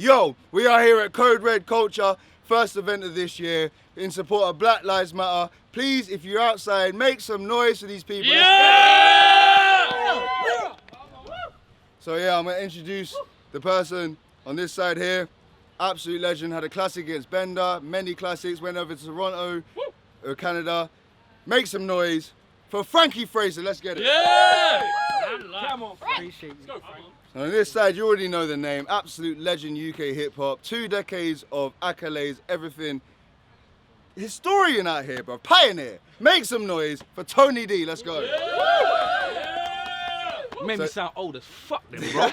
Yo, we are here at Code Red Culture, first event of this year, in support of Black Lives Matter. Please, if you're outside, make some noise for these people. Yeah! So yeah, I'm gonna introduce the person on this side here. Absolute legend, had a classic against Bender, many classics, went over to Toronto, Canada. Make some noise for Frankie Fraser, let's get it. Yeah! Come on, appreciate you. Let's go, Frank. On this side, you already know the name, absolute legend UK hip hop, 2 decades of accolades, everything. Historian out here, bro, pioneer. Make some noise for Tony D, let's go. Made me sound old as fuck then, bro.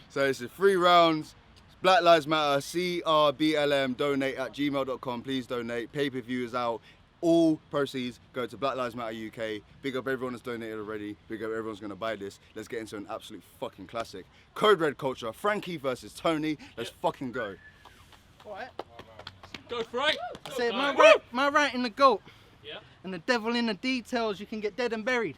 So it's 3 rounds. Black Lives Matter, CRBLM, donate at gmail.com. Please donate. Pay-per-view is out. All proceeds go to Black Lives Matter UK. Big up everyone that's donated already. Big up everyone's gonna buy this. Let's get into an absolute fucking classic. Code Red Culture, Frankie versus Tony. Let's fucking go. Alright. Go, Frank. I said, my right in the goat. Yeah. And the devil in the details, you can get dead and buried.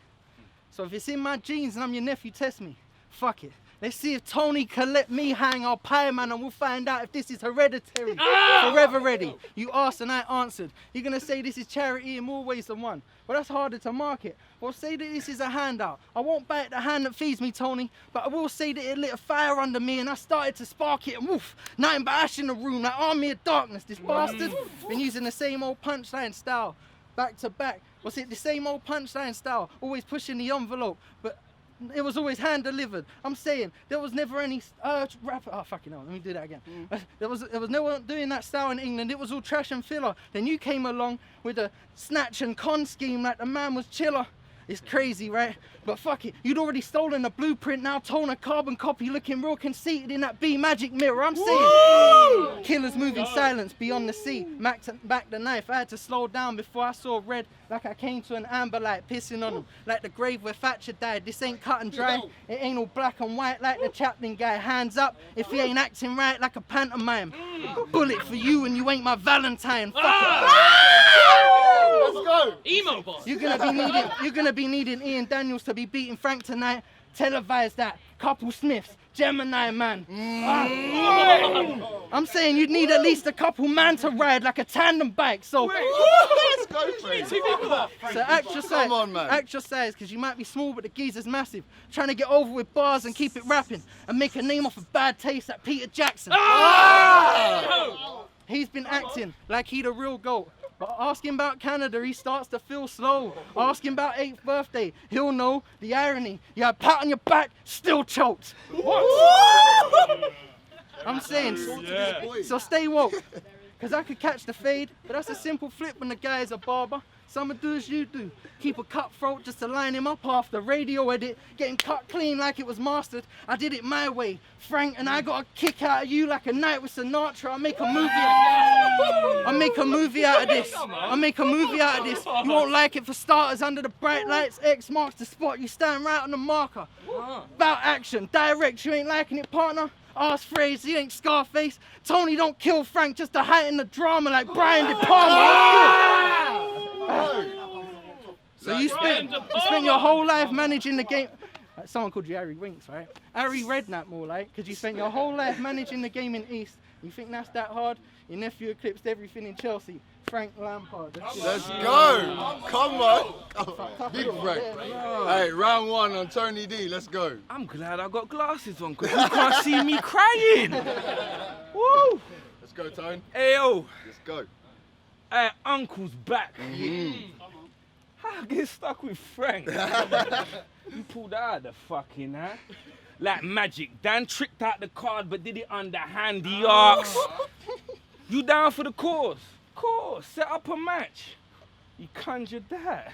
So if it's in my genes and I'm your nephew, test me. Fuck it. Let's see if Tony can let me hang our pie man and we'll find out if this is hereditary. Forever ready. You asked and I answered. You're gonna say this is charity in more ways than one. Well, that's harder to market. Well, say that this is a handout. I won't bite the hand that feeds me, Tony, but I will say that it lit a fire under me and I started to spark it and woof, nothing but ash in the room, like army of darkness. This bastard been using the same old punchline style, back to back. Was it the same old punchline style, always pushing the envelope, but it was always hand delivered. I'm saying there was never any rapper. Oh fucking hell! Let me do that again. There was no one doing that style in England. It was all trash and filler. Then you came along with a snatch and con scheme like the man was chiller. It's crazy, right? But fuck it, you'd already stolen the blueprint. Now tone a carbon copy, looking real conceited in that B magic mirror. I'm saying, killers move in silence beyond the sea. Back the knife. I had to slow down before I saw red, like I came to an amber light, pissing on them, like the grave where Thatcher died. This ain't cut and dry. It ain't all black and white like the Chaplin guy. Hands up if he ain't acting right like a pantomime. Bullet for you and you ain't my Valentine. Fuck it. Let's go. Emo boss. You're gonna be needing Ian Daniels to be beating Frank tonight. Televise that. Couple Smiths. Gemini man. I'm saying you'd need at least a couple man to ride like a tandem bike. So Let's go, Frank. so act your size. Come on, man. Act your size, because you might be small, but the geezer's massive. Trying to get over with bars and keep it rapping and make a name off of bad taste like Peter Jackson. He's been acting like he the real GOAT. But ask him about Canada, he starts to feel slow. Ask him about 8th birthday, he'll know the irony. You had a pat on your back, still choked. What? I'm saying, so stay woke. Because I could catch the fade, but that's a simple flip when the guy is a barber. Some do as you do. Keep a cutthroat just to line him up after radio edit. Getting cut clean like it was mastered. I did it my way. Frank, and I got a kick out of you like a night with Sinatra. I make a movie out of this. You won't like it for starters. Under the bright lights, X marks the spot. You stand right on the marker. About action, direct. You ain't liking it, partner? Ask phrase, he ain't Scarface. Tony don't kill Frank just to heighten the drama like Brian De Palma. So you spent your whole life managing the game. Someone called you Harry Winks, right? Harry Redknapp more like, because you spent your whole life managing the game in East. You think that's that hard? Your nephew eclipsed everything in Chelsea. Frank Lampard. Let's go. Come on. Big Frank. Hey, round 1 on Tony D. Let's go. I'm glad I got glasses on because you can't see me crying. Woo! Let's go, Tone. Hey, yo. Let's go. Hey, Uncle's back. How I get stuck with Frank? You pulled out of the fucking hand. Like magic. Dan tricked out the card but did it underhand. He asks, you down for the cause? Course, set up a match. He conjured that.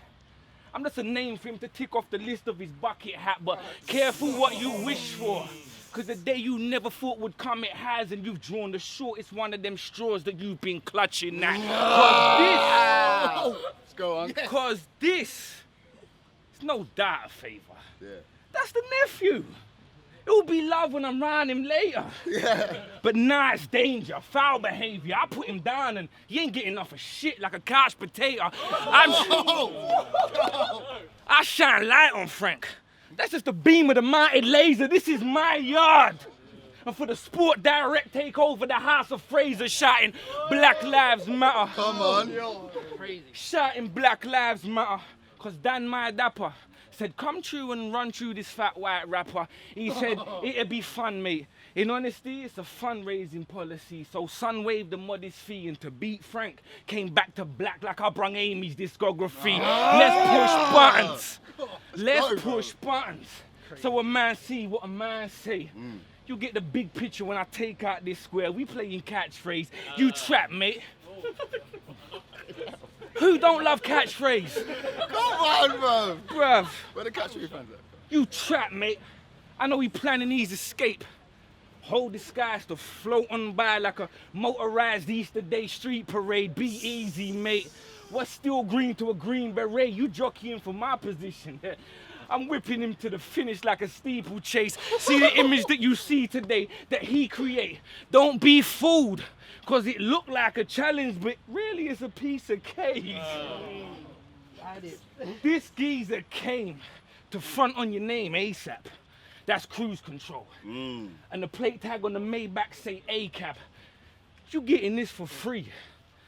I'm just a name for him to tick off the list of his bucket hat, but careful what you wish for. Cause the day you never thought would come, it has, and you've drawn the shortest one of them straws that you've been clutching at. Let's go on. Cause this is no doubt a favour. Yeah. That's the nephew. It'll be love when I'm round him later. Yeah. But nah, it's danger, foul behaviour. I put him down and he ain't getting off of shit like a couch potato. I shine light on Frank. That's just the beam of the mounted laser. This is my yard. And for the sport direct take over the House of Fraser shouting Black Lives Matter. Come on. Shouting Black Lives Matter. Cause Dan my dapper said come true and run through this fat white rapper. He said it'd be fun, mate. In honesty, it's a fundraising policy. So son waived the modest fee, and to beat Frank came back to black like I brung Amy's discography. Let's push buttons. Let's push buttons. So a man see what a man say. You get the big picture when I take out this square. We playing catchphrase. You trap, mate. Who don't love catchphrase? Come on, bro. Bruv. Where the catchphrase fans at? You trap, mate. I know he planning his escape. Hold the skies to float on by like a motorized Easter Day street parade. Be easy, mate. What's still green to a green beret? You jockeying for my position. I'm whipping him to the finish like a steeplechase. See the image that you see today that he create. Don't be fooled, cause it looked like a challenge, but really it's a piece of cake. This geezer came to front on your name ASAP. That's cruise control. And the plate tag on the Maybach say ACAP. You getting this for free.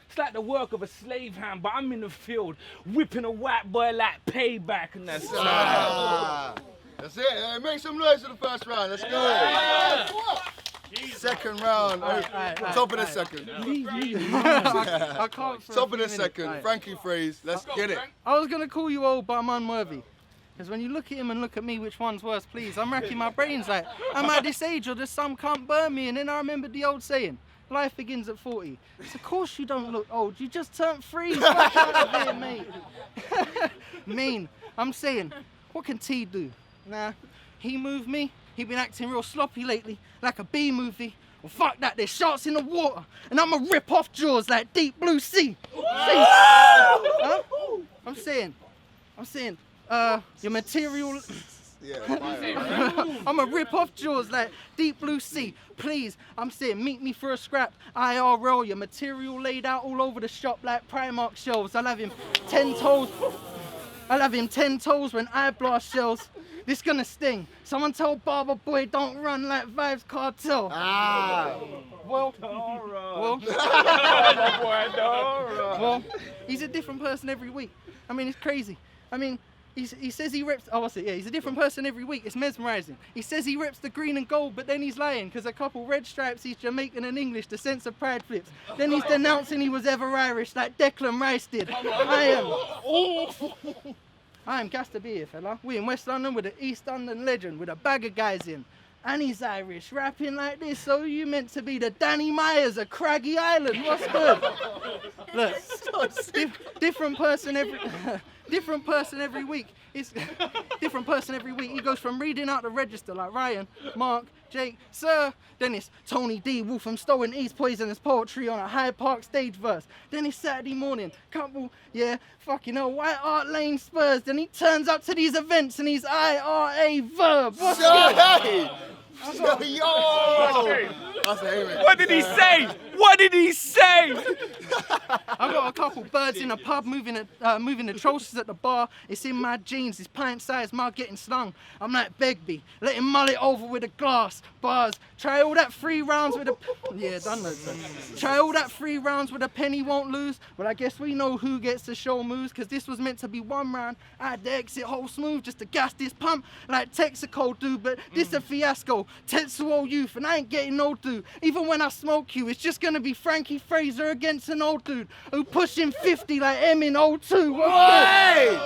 It's like the work of a slave hand, but I'm in the field whipping a white boy like payback, and that's That's it. Hey, make some noise for the first round. Let's go. Second round. Top of the second. I can't. Top of the second. Frankie Phrase. Let's get it. I was gonna call you old, but I'm unworthy. Because when you look at him and look at me, which one's worse, please? I'm racking my brains like, am I this age or the sun can't burn me? And then I remembered the old saying, life begins at 40. So of course you don't look old, you just turned 3. Fuck out of here, mate. Mean. I'm saying, what can T do? Nah, he moved me. He been acting real sloppy lately, like a B movie. Well, fuck that, there's sharks in the water, and I'ma rip off jaws like Deep Blue Sea. Huh? I'm saying, your material. I'ma rip off jaws like Deep Blue Sea. Please, I'm saying, meet me for a scrap. IRL, your material laid out all over the shop like Primark shelves. I'll have him 10 toes. I'll have him 10 toes when I blast shells. This gonna sting. Someone tell Barber Boy don't run like Vibes Cartel. Well, he's a different person every week. I mean, it's crazy. I mean, he says he rips. Oh, what's it? Yeah, he's a different person every week. It's mesmerizing. He says he rips the green and gold, but then he's lying because a couple red stripes. He's Jamaican and English. The sense of pride flips. Then he's denouncing he was ever Irish, like Declan Rice did. I am gassed to be here, fella. We in West London with an East London legend with a bag of guys in. And he's Irish, rapping like this. So you meant to be the Danny Myers of Craggy Island. What's good? Look, different person every week. It's different person every week. He goes from reading out the register like Ryan, Mark, Jake, Sir, then it's Tony D, Wolf from Stowe and East Poisonous Poetry on a Hyde Park stage verse. Then it's Saturday morning, couple, White Hart Lane Spurs. Then he turns up to these events and he's IRA verb. What's good? What did he say? What did he say? I've got a couple birds in a pub moving the trousers at the bar. It's in my jeans, it's pint-sized mug getting slung. I'm like Begbie, let him mull it over with a glass. Bars, try all that 3 rounds with a... Yeah, done that, sir. Try all that 3 rounds with a penny won't lose. Well, I guess we know who gets the show moves, because this was meant to be 1 round. I had the exit hole smooth just to gas this pump like Texaco do, but this a fiasco. Tetsuo youth, and I ain't getting no dude. Even when I smoke you, it's just gonna be Frankie Fraser against an old dude who pushing 50 like M in 02. Hey!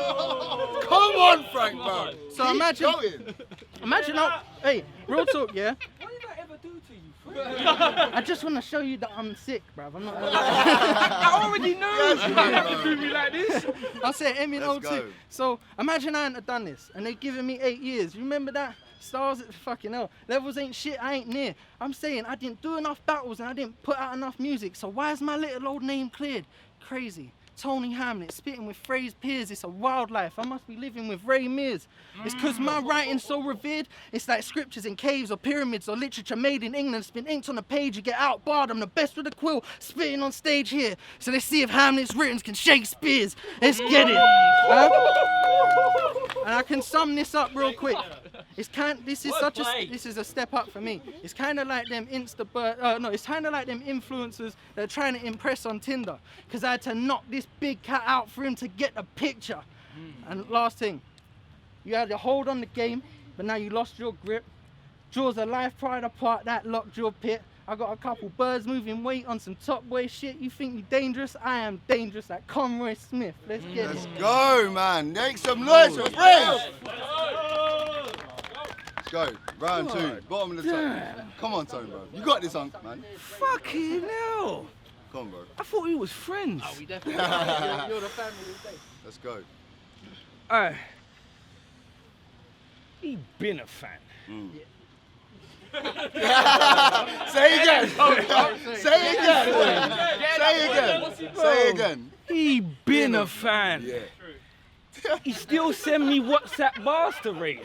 Come on, Frank, bro. So imagine how, hey, real talk, yeah? What did I ever do to you? I just want to show you that I'm sick, bruv. I'm not. I already know you don't have to do me like this. I said M in Let's 02. go. So imagine I hadn't have done this and they given me 8 years. You remember that? Stars at fucking hell. Levels ain't shit, I ain't near. I'm saying I didn't do enough battles and I didn't put out enough music. So why is my little old name cleared? Crazy. Tony Hamlet, spitting with phrase peers. It's a wildlife. I must be living with Ray Mears. It's because my writing's so revered. It's like scriptures in caves or pyramids or literature made in England. It's been inked on a page. You get outbarred. I'm the best with a quill, spitting on stage here. So let's see if Hamlet's written can Shakespeare's. Let's get it. And I can sum this up real quick. This is this is a step up for me. It's kind of like them it's kind of like them influencers that are trying to impress on Tinder. Cause I had to knock this big cat out for him to get a picture. And last thing, you had your hold on the game, but now you lost your grip. Draws a life pride apart that locked your pit. I got a couple birds moving weight on some top boy shit. You think you dangerous? I am dangerous like Conroy Smith. Let's get it. Let's go, man. Make some noise for Frank. Let's go. Round 2. Bottom of the table. Come on, Tone, bro. You got this, Unc, man. Fucking hell. Come on, bro. I thought we was friends. Oh, we definitely you're the family today. Let's go. He been a fan. Say again. Say again. Say again. Say again. He been a fan. Yeah. He still send me WhatsApp bars to rate.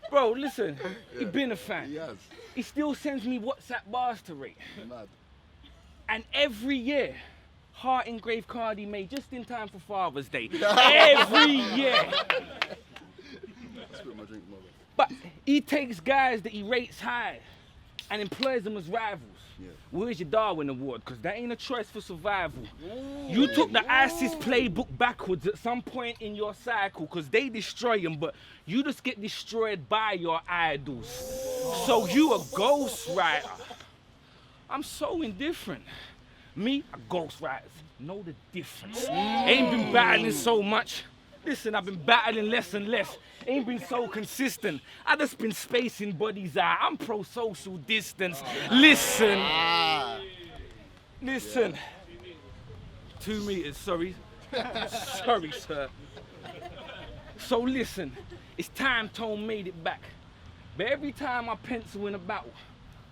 Bro, listen. He been a fan. He has. He still sends me WhatsApp bars to rate. Mad. And every year, heart engraved card he made just in time for Father's Day. Every year. Spit my drink, mother. But he takes guys that he rates high and employs them as rivals. Yeah. Where's your Darwin Award? Because that ain't a choice for survival. You took the ISIS playbook backwards at some point in your cycle because they destroy them, but you just get destroyed by your idols. So you a ghostwriter. I'm so indifferent. Me, a ghostwriter. Know the difference. Ain't been battling so much. Listen, I've been battling less and less. Ain't been so consistent. I just been spacing bodies out. I'm pro-social distance. Listen. Listen. 2 meters, sorry. Sorry, sir. So listen, it's time Tone made it back. But every time I pencil in a battle,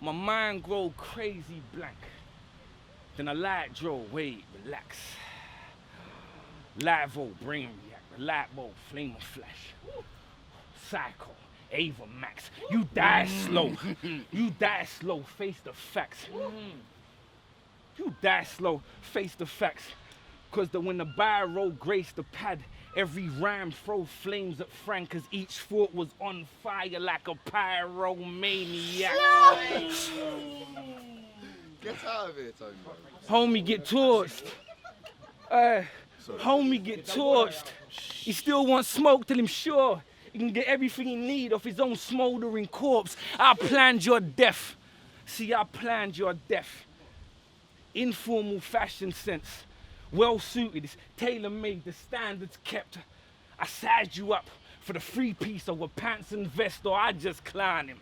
my mind grow crazy blank. Then I light draw, wait, relax. Live volt, brain react. The light bulb, flame of flash. Psycho, Ava Max. You die slow. You die slow, face the facts. You die slow, face the facts. Cause when the biro graced the pad, every rhyme throw flames at Frank, cause each thought was on fire like a pyromaniac. Get out of here, Tony. Homie get torched. Homie get torched. He still wants smoke till him sure he can get everything he need off his own smoldering corpse. I planned your death. See, I planned your death. Informal fashion sense. Well suited, it's tailor-made, the standards kept. I sized you up for the 3-piece over pants and vest, or I just clown him.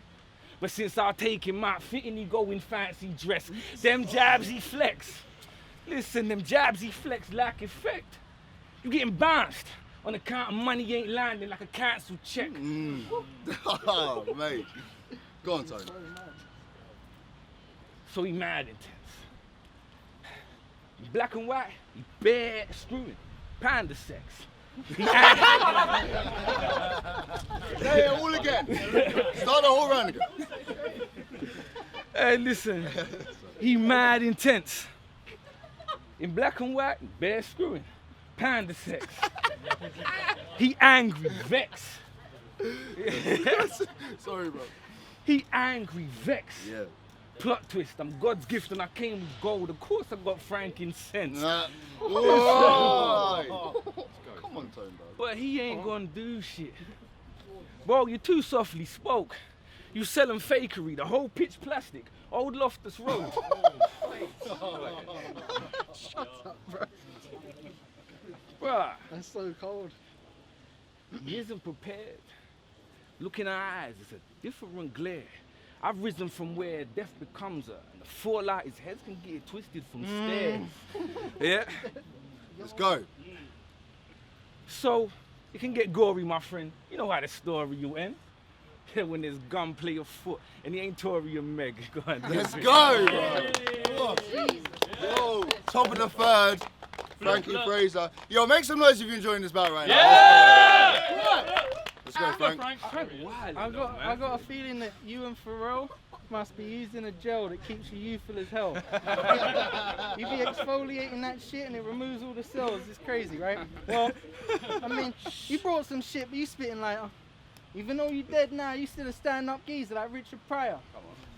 But since I take him out, fitting he go in fancy dress. Them jabs he flex. Listen, them jabs he flex lack effect. You getting bounced on account of money ain't landing like a cancelled check. Oh, mate. Go on, Tony. So he mad intense. Black and white, he bare screwing. Panda sex. Say it all again. Start the whole round again. Hey, listen. He mad intense. In black and white, bare screwing. Panda sex. He angry, vex. Sorry, bro. He angry, vex. Yeah. Plot twist, I'm God's gift and I came with gold. Of course I got frankincense. Nah. Whoa. Come on, Tone, bro. But he ain't gonna do shit. Bro, you too softly spoke. You selling fakery, the whole pitch plastic. Old Loftus Road. Shut up, bro. Bruh, That's so cold. he isn't prepared. Look in her eyes, it's a different glare. I've risen from where death becomes her, and the fallout, his head can get twisted from stairs. Yeah? Let's go. So, it can get gory, my friend. You know how the story will end. When there's gunplay afoot, and he ain't Tory and Meg. Go on, Let's go, bro. Yo, top of the third. Frankie Fraser. Yo, make some noise if you're enjoying this battle right now. Let's go, Frank. Frank, wild, I got a feeling that you and Pharrell must be using a gel that keeps you youthful as hell. You be exfoliating that shit and it removes all the cells. It's crazy, right? Well, I mean, you brought some shit, but you spitting like, Even though you dead now, you still a stand-up geezer like Richard Pryor.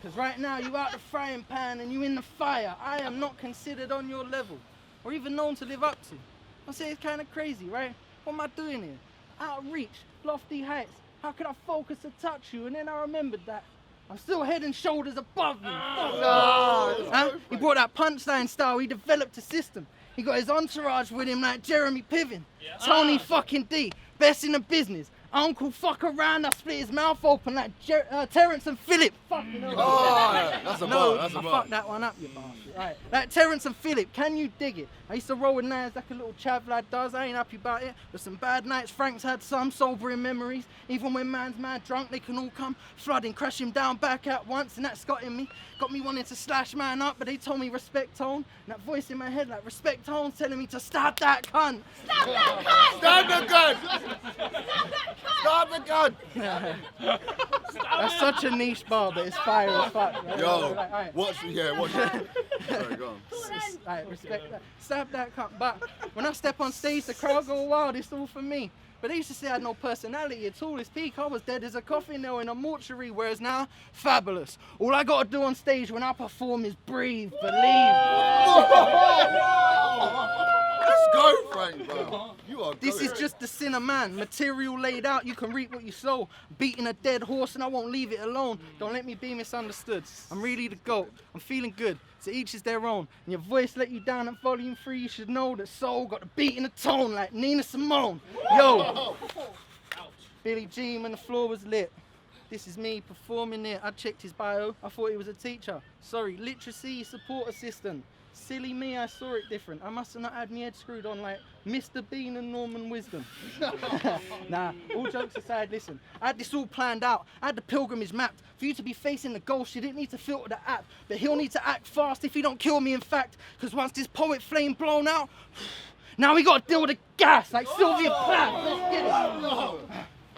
Because right now you out the frying pan and you in the fire. I am not considered on your level or even known to live up to. I say it's kind of crazy, right? What am I doing here? Out of reach, lofty heights. How could I focus to touch you? And then I remembered that I'm still head and shoulders above you. Huh? He brought that punchline style. He developed a system. He got his entourage with him like Jeremy Piven. Tony fucking D, best in the business. Uncle fuck around, I split his mouth open like Terrence and Phillip. Fucking hell. Oh, that's a bar, that's a I bar. fucked that one up, you bastard. Right, like Terrence and Phillip, can you dig it? I used to roll with knives like a little chav lad does. I ain't happy about it. But some bad nights, Frank's had some sobering memories. Even when man's mad drunk, they can all come flooding, crash him down back at once, and that's got in me. Got me wanting to slash man up, but they told me respect tone. And that voice in my head like respect tone telling me to stab that cunt. Stop that cunt! Stab the gun! Stab the gun! That's such a niche bar, but it's fire as fuck. Right? Yo, Right. watch it. Sorry, go on. Alright, respect that. Stab that cunt. But when I step on stage, the crowd go wild. It's all for me. But they used to say I had no personality at all. It's peak. I was dead as a coffin nail in a mortuary. Whereas now, fabulous. All I gotta do on stage when I perform is breathe, believe. Let's go, Frank, bro. You are This going. is just the sin of man. Material laid out, you can reap what you sow. Beating a dead horse and I won't leave it alone. Don't let me be misunderstood. I'm really the GOAT. I'm feeling good. So each is their own. And your voice let you down at volume 3. You should know that soul got the beat in the tone like Nina Simone. Yo. Billie Jean when the floor was lit. This is me performing it. I checked his bio. I thought he was a teacher. Sorry, literacy support assistant. Silly me, I saw it different. I must have not had my head screwed on like Mr. Bean and Norman Wisdom. Nah, all jokes aside, listen. I had this all planned out. I had the pilgrimage mapped. For you to be facing the ghost, you didn't need to filter the app. But he'll need to act fast if he don't kill me, in fact. Because once this poet flame blown out, now we got to deal with the gas like Sylvia Plath. Let's get it.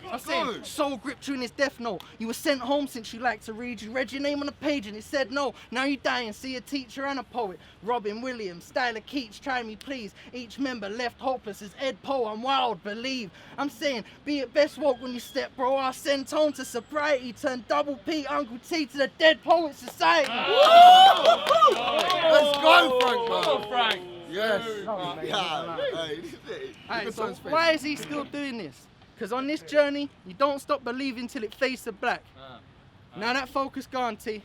I'm saying, soul gripped you in his death note. You were sent home since you liked to read. You read your name on the page and it said no. Now you die and see a teacher and a poet. Robin Williams, Styler Keats, try me please. Each member left hopeless as Ed Poe. I'm wild, believe. I'm saying, be at best woke when you step, bro. I'll send tone to sobriety. Turn Double P, Uncle T to the Dead Poet Society. Let's go, Frank, bro. Go, Frank. Yes. Oh, Yeah. Hey, Alright, so why is he still doing this? Because on this journey, you don't stop believing till it fades to black. Now that focus gone, T.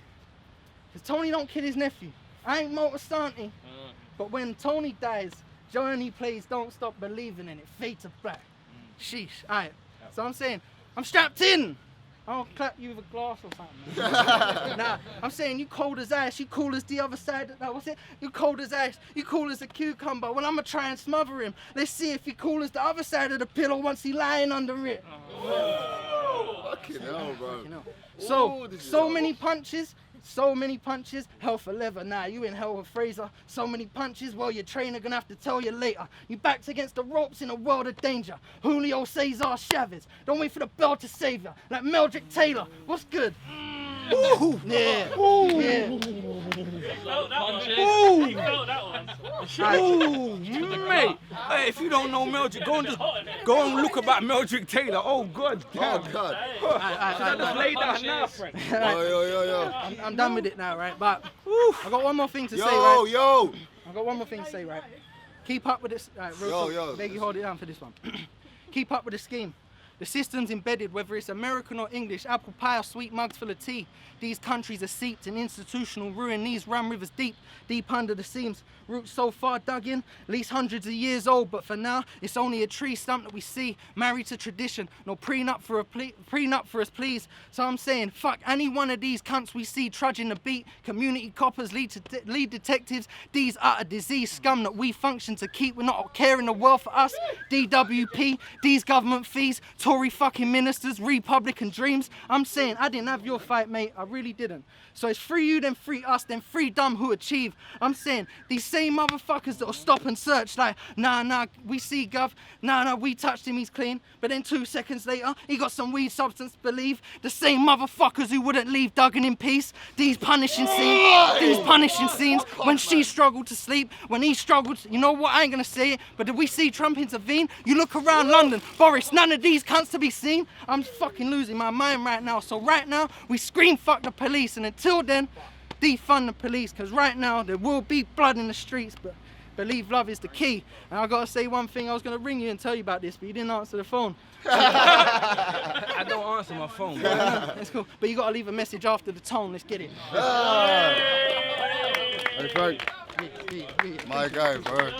Because Tony don't kill his nephew. I ain't Motosanti. But when Tony dies, Journey plays Don't Stop Believing and it fades to black. Sheesh. Alright. So I'm saying, I'm strapped in. I'll clap you with a glass or something. Nah, I'm saying you cold as ice, you cool as the other side. What's it? You cold as ice, you cool as a cucumber. Well, I'ma try and smother him. Let's see if he cool as the other side of the pillow once he lying under it. Fucking hell, bro. You know. Oh, this is So hard. many punches. So many punches, hell for leather. Nah, you in hell with Fraser. So many punches, well, your trainer gonna have to tell you later. You backed against the ropes in a world of danger. Julio Cesar Chavez. Don't wait for the bell to save ya. Like Meldrick Taylor. What's good? Ooh. Yeah. Ooh. Yeah. Felt that one. Ooh. He felt that one. Ooh, mate. Hey, if you don't know Meldrick, go and look about Meldrick Taylor. Oh, God. Oh, God. I just laid down now, Frank. Yo. I'm done with it now, right? But I got one more thing to say, Yo, right? yo. I got one more thing to say, right? Keep up with this. Right, real quick. Yo. Beg you hold it down for this one. Keep up with the scheme. The system's embedded, whether it's American or English, apple pie or sweet mugs full of tea. These countries are seeped in institutional ruin. These run rivers deep under the seams. Roots so far dug in, at least hundreds of years old. But for now, it's only a tree stump that we see. Married to tradition, no prenup for us, please. So I'm saying, fuck any one of these cunts we see trudging the beat. Community coppers, lead detectives. These utter disease scum that we function to keep. We're not caring the world for us. DWP, these government fees. Tory fucking ministers, Republican dreams. I'm saying, I didn't have your fight, mate. I really didn't. So it's free you, then free us, then free dumb who achieve. I'm saying, these same motherfuckers that'll stop and search like, nah, we see Gov. Nah, we touched him, he's clean. But then 2 seconds later, he got some weed substance, believe. The same motherfuckers who wouldn't leave Duggan in peace. These punishing scenes when she struggled to sleep, when he struggled, you know what, I ain't gonna say it, but did we see Trump intervene? You look around London, Boris, none of these cunts wants to be seen. I'm fucking losing my mind right now. So right now, we scream fuck the police. And until then, defund the police. Because right now, there will be blood in the streets. But believe love is the key. And I gotta say one thing. I was gonna ring you and tell you about this, but you didn't answer the phone. I don't answer my phone, bro. That's cool. But you gotta leave a message after the tone. Let's get it. Hey, Frank. My guy, bro.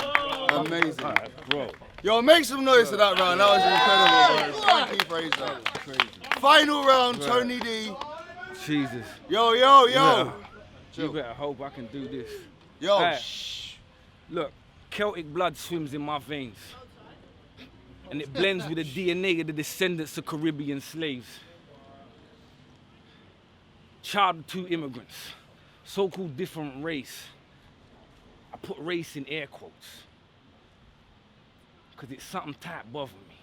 Amazing. Bro. Yo, make some noise for that round. That was incredible, bro. Frankie Fraser. Crazy. Final round, Tony D. Jesus. Yo. You Chill. better hope I can do this. Yo, Hey. shh. Look, Celtic blood swims in my veins. And it blends with the DNA of the descendants of Caribbean slaves. Child of two immigrants, so-called different race. I put race in air quotes, because it's something tight bothering me.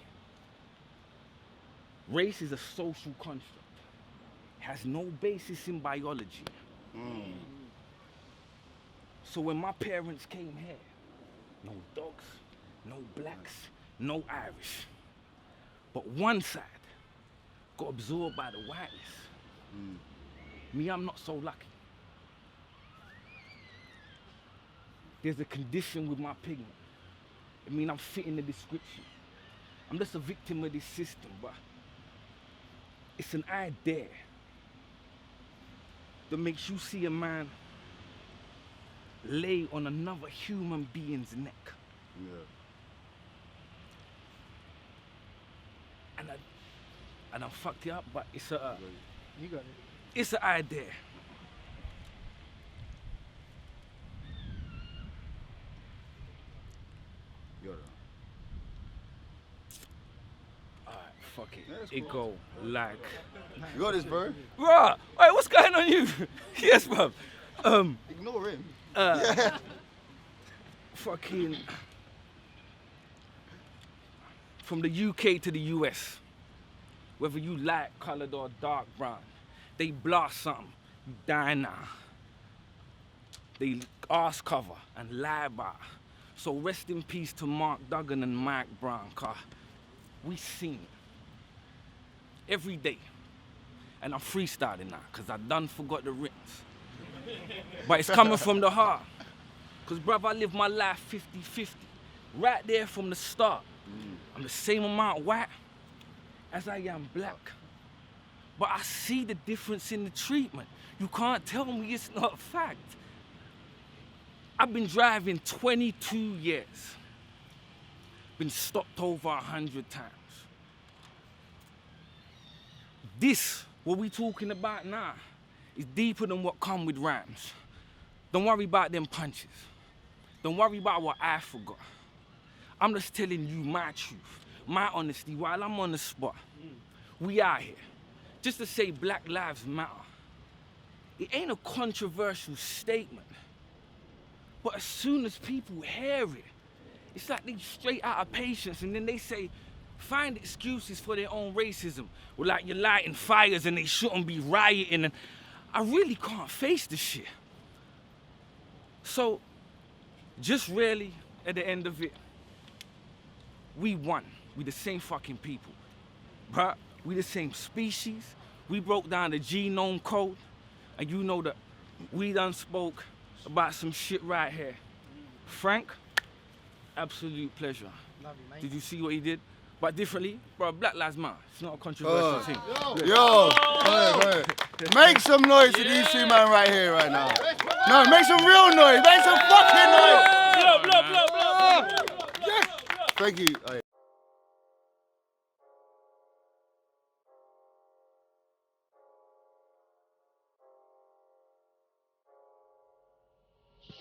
Race is a social construct. It has no basis in biology. So when my parents came here, no dogs, no blacks, no Irish. But one side got absorbed by the whiteness. Me, I'm not so lucky. There's a condition with my pigment. I mean, I'm fitting the description. I'm just a victim of this system, but it's an idea that makes you see a man lay on another human being's neck. And I fucked it up, but it's a You got it. it's an idea. Alright, fuck it. That's It go like, You got this, bro. bruh, hey, what's going on you? Yes, bruv. Ignore him. Fucking from the UK to the US, whether you light colored or dark brown, they blast something, you die now. They ass cover and lie about. So rest in peace to Mark Duggan and Mike Brown, cause we seen it every day. And I'm freestyling now, cause I done forgot the written. But it's coming from the heart. Cause bruv, I live my life 50-50. Right there from the start. I'm the same amount white as I am black. But I see the difference in the treatment. You can't tell me it's not a fact. I've been driving 22 years. Been stopped over 100 times. This, what we talking about now, is deeper than what come with rhymes. Don't worry about them punches. Don't worry about what I forgot. I'm just telling you my truth, my honesty while I'm on the spot. We out here. Just to say Black Lives Matter. It ain't a controversial statement. But as soon as people hear it, it's like they straight out of patience and then they say, find excuses for their own racism. Well, like you're lighting fires and they shouldn't be rioting, and I really can't face this shit. So, just really, at the end of it, we won. We the same fucking people. Bruh, we the same species. We broke down the genome code, and you know that we done spoke about some shit right here. Frank, absolute pleasure. Love you, mate. Did you see what he did? But differently, bro, Black Lives Matter. It's not a controversial thing. Yo, go ahead. Make some noise to these two men right here, right now. No, make some real noise. Make some fucking noise. Thank you. So